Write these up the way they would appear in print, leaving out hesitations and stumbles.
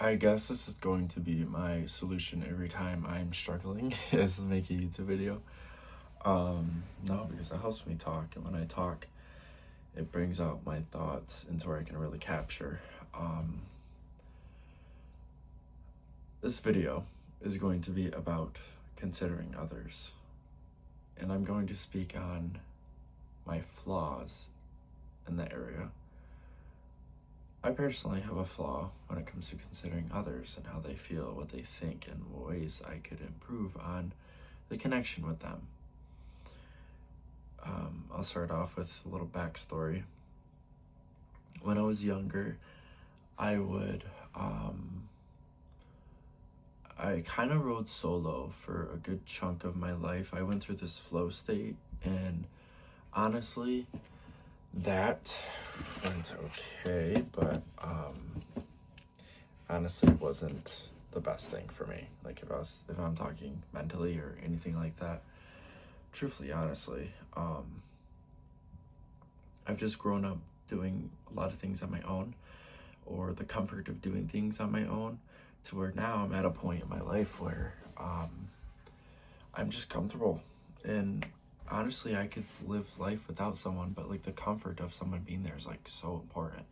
I guess this is going to be my solution every time I'm struggling is to make a YouTube video. No, because it helps me talk, and when I talk, it brings out my thoughts into where I can really capture. This video is going to be about considering others, and I'm going to speak on my flaws in that area. I personally have a flaw when it comes to considering others and how they feel, what they think, and ways I could improve on the connection with them. I'll start off with a little backstory. When I was younger, I kind of rode solo for a good chunk of my life. I went through this flow state, and honestly, that went okay, but honestly it wasn't the best thing for me. Like if I'm talking mentally or anything like that, truthfully, honestly, I've just grown up doing a lot of things on my own, or the comfort of doing things on my own, to where now I'm at a point in my life where I'm just comfortable. And honestly, I could live life without someone, but like the comfort of someone being there is like so important.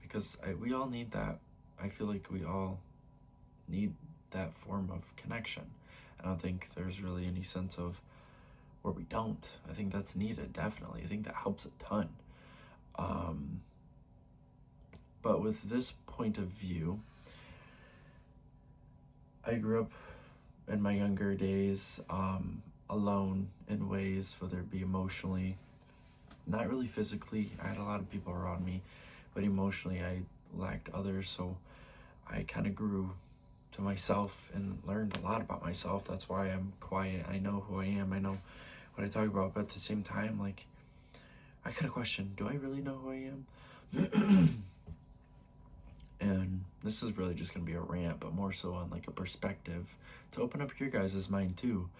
Because we all need that. I feel like we all need that form of connection. I don't think there's really any sense of where we don't. I think that's needed, definitely. I think that helps a ton. But with this point of view, I grew up in my younger days alone in ways, whether it be emotionally, not really physically. I had a lot of people around me, but emotionally I lacked others, so I kind of grew to myself and learned a lot about myself. That's why I'm quiet. I know who I am. I know what I talk about, but at the same time, like, I kind of question, do I really know who I am? And this is really just gonna be a rant, but more so on like a perspective to open up your guys' mind too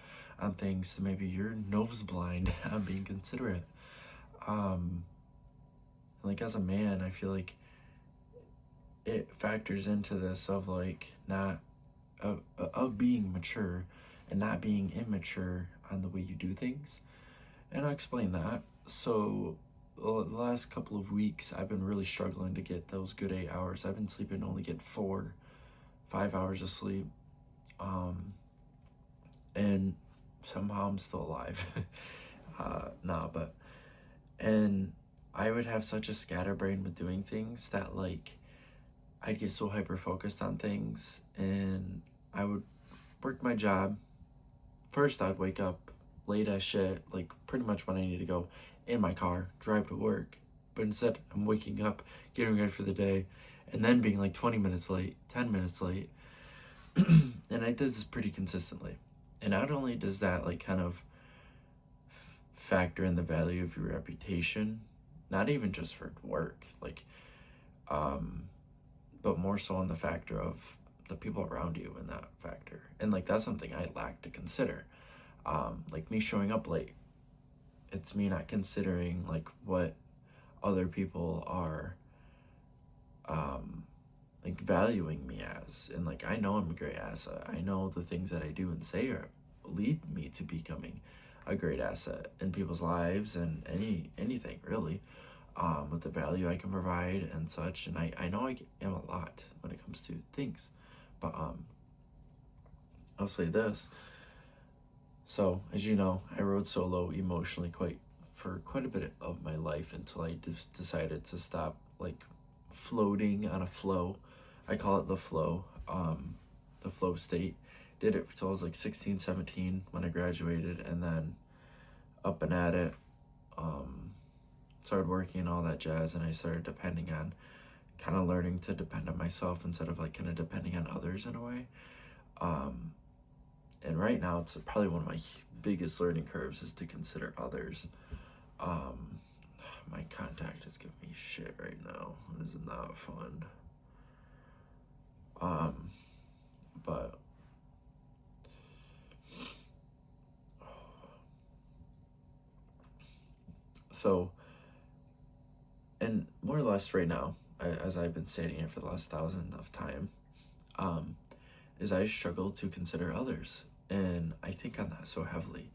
on things, to maybe you're nose blind on being considerate. Like as a man, I feel like it factors into this of like not of being mature and not being immature on the way you do things. And I'll explain that. So the last couple of weeks, I've been really struggling to get those good 8 hours. I've been sleeping, only get 4-5 hours of sleep. And somehow I'm still alive. And I would have such a scatterbrain with doing things that like I'd get so hyper focused on things, and I would work my job. First, I'd wake up late as shit, like pretty much when I need to go in my car, drive to work. But instead, I'm waking up, getting ready for the day, and then being like 20 minutes late, 10 minutes late. And I did this pretty consistently. And not only does that like kind of factor in the value of your reputation, not even just for work, like, but more so on the factor of the people around you in that factor. And like that's something I lack to consider. Like me showing up late, it's me not considering like what other people are like valuing me as. And like I know I'm a great asset. I know the things that I do and say lead me to becoming a great asset in people's lives, and anything really, with the value I can provide and such. And I know I am a lot when it comes to things, but I'll say this. So as you know, I rode solo emotionally for quite a bit of my life, until I just decided to stop like floating on a flow. I call it the flow state. Did it until I was like 16, 17 when I graduated, and then up and at it, started working and all that jazz, and I started depending on, kind of learning to depend on myself instead of like kind of depending on others in a way. And right now it's probably one of my biggest learning curves is to consider others. My contact is giving me shit right now. It is not fun. But so, and more or less right now, as I've been stating it for the last thousand of time, is I struggle to consider others. And I think on that so heavily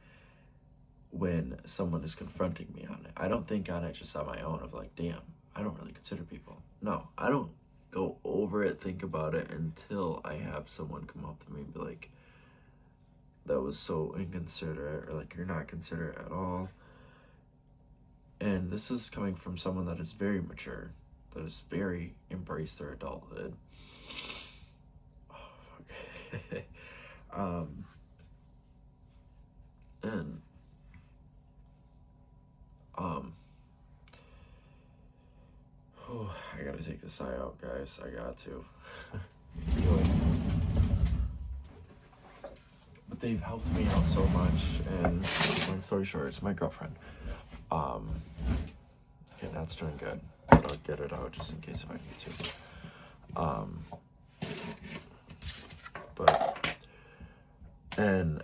when someone is confronting me on it. I don't think on it just on my own of like, damn, I don't really consider people. No, I don't go over it, think about it until I have someone come up to me and be like, that was so inconsiderate, or like, you're not considerate at all. And this is coming from someone that is very mature, that has very embraced their adulthood. Oh, fuck. And oh, I gotta take this eye out, guys. I got to. But they've helped me out so much, and long story short, it's my girlfriend. Okay, that's doing good, but I'll get it out just in case if I need to. But, and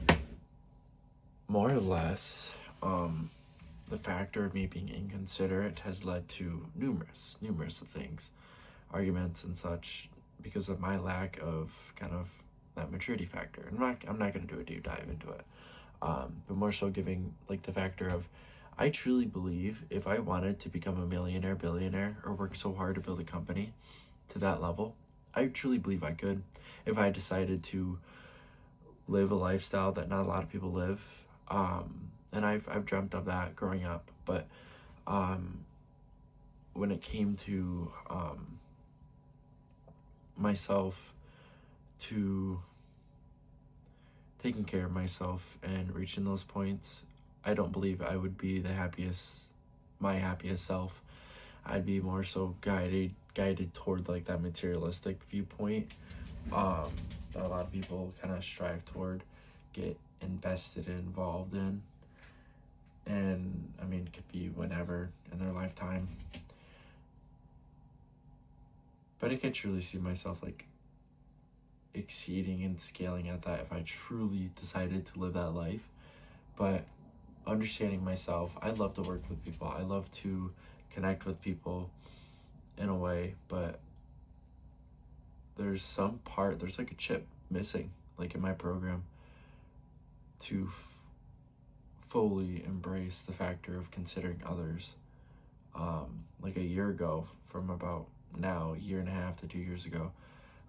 more or less, the factor of me being inconsiderate has led to numerous of things, arguments and such, because of my lack of kind of that maturity factor. And I'm not going to do a deep dive into it, but more so giving like the factor of, I truly believe if I wanted to become a millionaire, billionaire, or work so hard to build a company to that level, I truly believe I could. If I decided to live a lifestyle that not a lot of people live, and I've dreamt of that growing up, but when it came to myself, to taking care of myself and reaching those points, I don't believe I would be my happiest self. I'd be more so guided toward like that materialistic viewpoint that a lot of people kind of strive toward, get invested and involved in. And I mean, it could be whenever in their lifetime. But I could truly see myself like exceeding and scaling at that if I truly decided to live that life. But understanding myself, I love to work with people. I love to connect with people in a way, but there's like a chip missing, like in my program, to fully embrace the factor of considering others. Like a year ago, from about now, a year and a half to 2 years ago,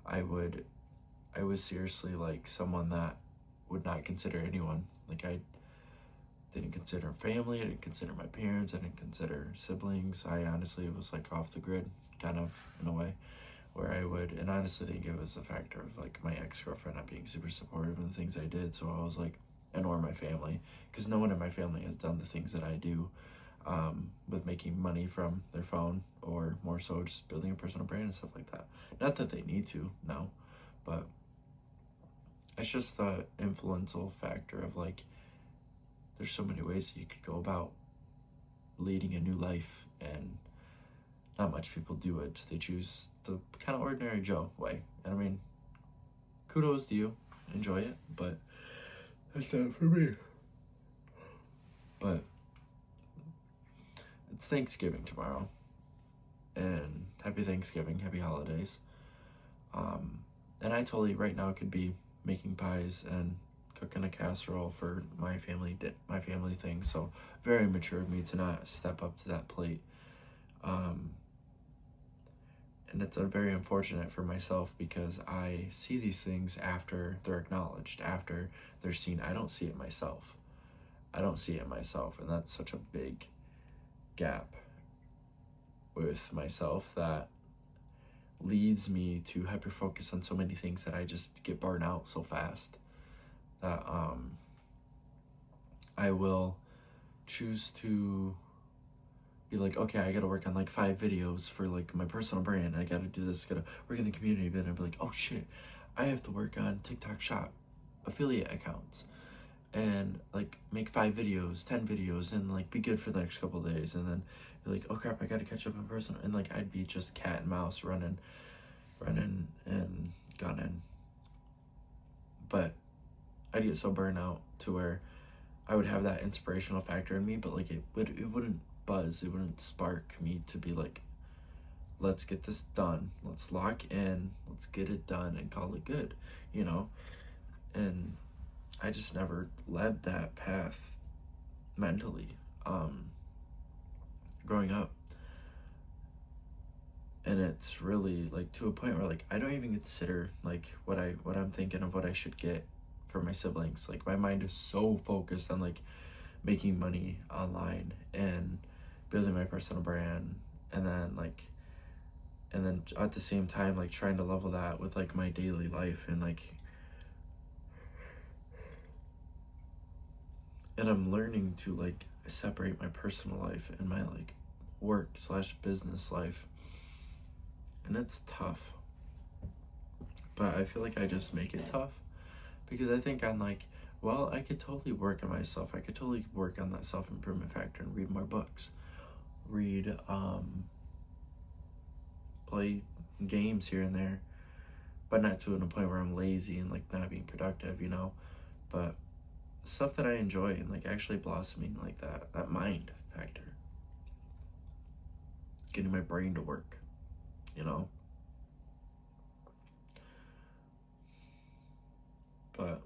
I was seriously like someone that would not consider anyone. Like I didn't consider family, I didn't consider my parents, I didn't consider siblings. I honestly was like off the grid, kind of, in a way, where I would, and honestly think it was a factor of like my ex-girlfriend not being super supportive of the things I did. So I was like, and or my family, because no one in my family has done the things that I do, with making money from their phone, or more so just building a personal brand and stuff like that. Not that they need to, no, but it's just the influential factor of like, there's so many ways you could go about leading a new life, and not much people do it. They choose the kind of ordinary Joe way. And I mean, kudos to you, enjoy it, but that's not for me. But it's Thanksgiving tomorrow, and happy Thanksgiving, happy holidays. And I totally right now could be making pies and cooking a casserole for my family thing. So very mature of me to not step up to that plate. And it's very unfortunate for myself, because I see these things after they're acknowledged, after they're seen. I don't see it myself. And that's such a big gap with myself that leads me to hyper focus on so many things that I just get burned out so fast that I will choose to be like, okay, I gotta work on like 5 videos for like my personal brand. I gotta do this, gotta work in the community. But I'd be like, oh shit, I have to work on TikTok Shop affiliate accounts, and like make 5 videos, 10 videos, and like be good for the next couple of days, and then be like, oh crap, I gotta catch up in person. And like I'd be just cat and mouse running and gunning. But I'd get so burned out to where I would have that inspirational factor in me, but like it wouldn't buzz, it wouldn't spark me to be like, let's get this done. Let's lock in. Let's get it done and call it good, you know? And I just never led that path mentally, growing up. And it's really like to a point where like I don't even consider like what I'm thinking of what I should get for my siblings. Like my mind is so focused on like making money online and building my personal brand, and then at the same time like trying to level that with like my daily life, and I'm learning to like separate my personal life and my like work slash business life, and it's tough. But I feel like I just make it tough because I think I'm like, well, I could totally work on myself. I could totally work on that self-improvement factor and read more books, read play games here and there, but not to a point where I'm lazy and like not being productive, you know. But stuff that I enjoy and like actually blossoming, like that mind factor, getting my brain to work, you know. But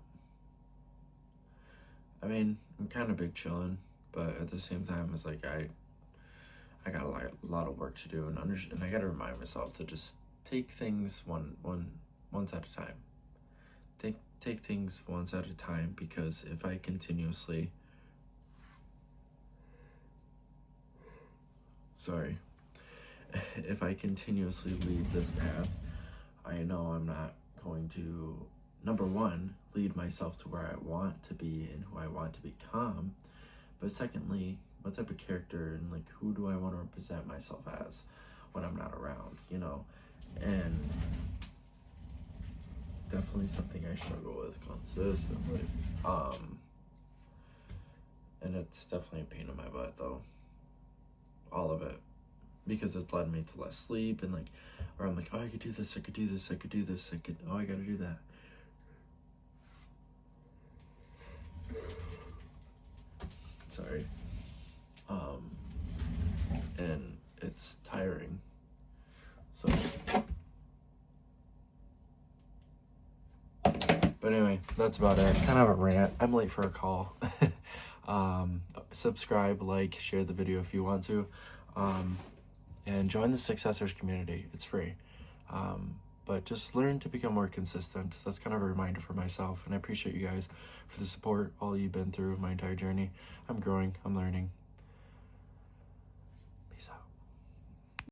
I mean, I'm kind of big chilling, but at the same time, it's like I got a lot of work to do, and I got to remind myself to just take things once at a time. Take things once at a time, because if I continuously, if I continuously lead this path, I know I'm not going to, number one, lead myself to where I want to be and who I want to become, but secondly, what type of character and like who do I want to represent myself as when I'm not around, you know. And definitely something I struggle with consistently, and it's definitely a pain in my butt though, all of it, because it's led me to less sleep, and like, or I'm like, oh, I could do this, I could do this, I could do this, oh, I gotta do that. Sorry. And it's tiring. So, but anyway, that's about it. Kind of a rant. I'm late for a call. Subscribe, like, share the video if you want to, and join the Successors community. It's free. But just learn to become more consistent. That's kind of a reminder for myself, and I appreciate you guys for the support, all you've been through my entire journey. I'm growing, I'm learning.